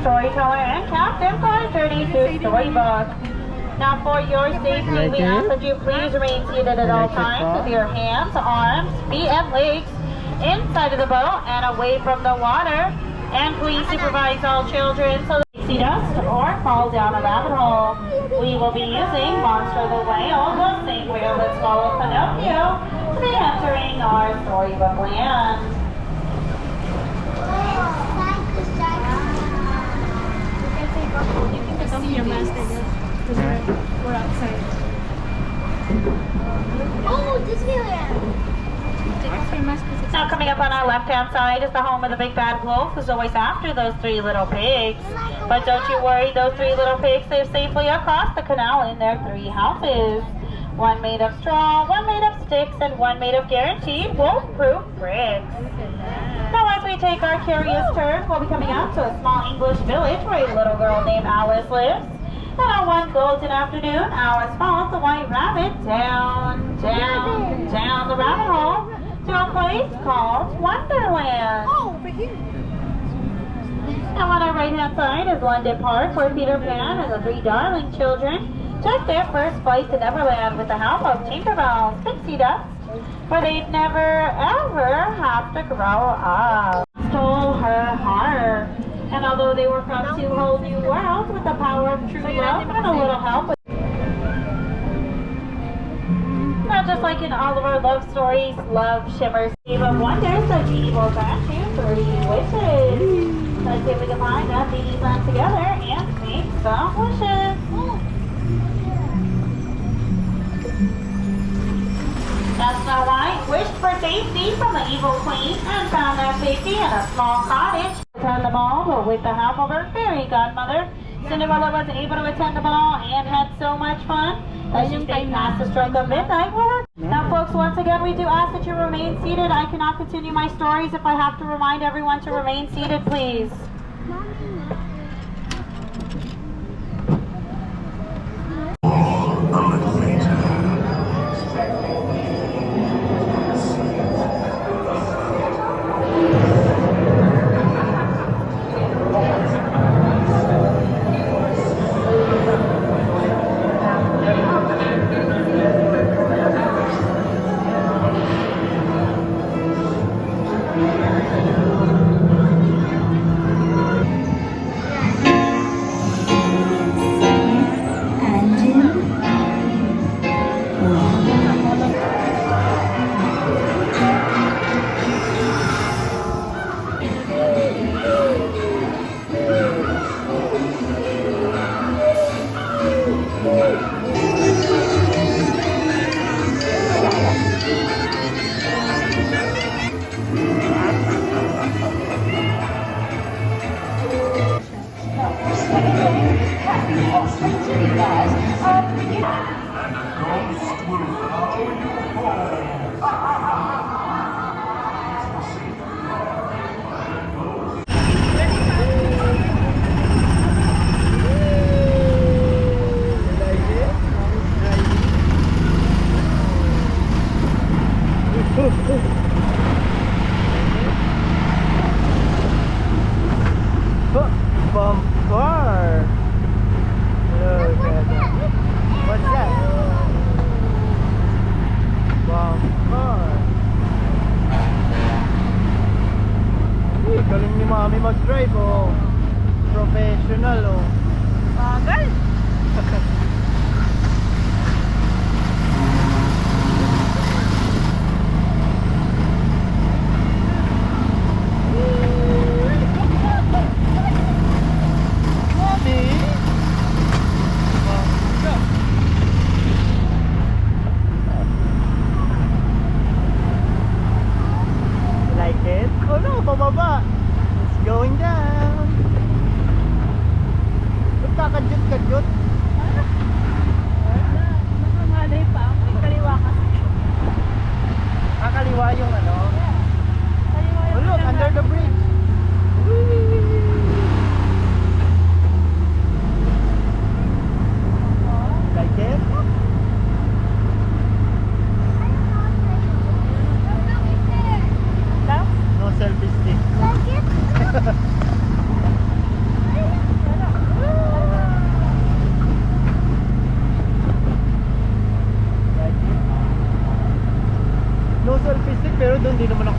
storyteller and captain for our journey to Storybook. Now for your safety, we ask that you please remain seated at all times with your hands, arms, feet, and legs inside of the boat and away from the water. And please supervise all children so that they see dust or fall down a rabbit hole. We will be using Monster the Whale, the same whale that swallowed Pinocchio, to be entering our Storybook land. You can take off your mask because we're outside. Oh, Disneyland! Take off your mask. Now coming up on our left-hand side is the home of the big bad wolf, who's always after those three little pigs. But don't you worry, those three little pigs live safely across the canal in their three houses. One made of straw, one made of sticks, and one made of guaranteed wolf-proof bricks. Now as we take our curious turn, we'll be coming out to a small English village where a little girl named Alice lives. And on one golden afternoon, Alice follows the white rabbit down the rabbit hole to a place called Wonderland. Oh, over here. Now on our right-hand side is London Park, where Peter Pan and the three darling children took their first flight to Neverland with the help of Tinkerbell's pixie dust, where they'd never ever have to grow up. Stole her heart. And although they were from two whole new worlds with the power of true love and a little help with now, just like in all of our love stories, love shimmers. Eve of Wonders, so Genie will grant you 3 wishes. Let's see if we can find that Genie's land together and make some wishes. Now Snow White wished for safety from the evil queen and found that safety in a small cottage. Attend the ball, but with the help of her fairy godmother, Cinderella was able to attend the ball and had so much fun that she stayed past the stroke of midnight with her. Now folks, once again, we do ask that you remain seated. I cannot continue my stories if I have to remind everyone to remain seated, please. Mami mag-drive, oh. Professional, oh. Bagal. Like it? Oh no, bababa. It's going down. Ba't kakadjut-kadjut? Nakamalay pa. May kaliwa kasi. Kakaliwa yung ano? Kaliwa Oh look, under the bridge. Like it? No selfie stick. Like it? Pero doon di naman ako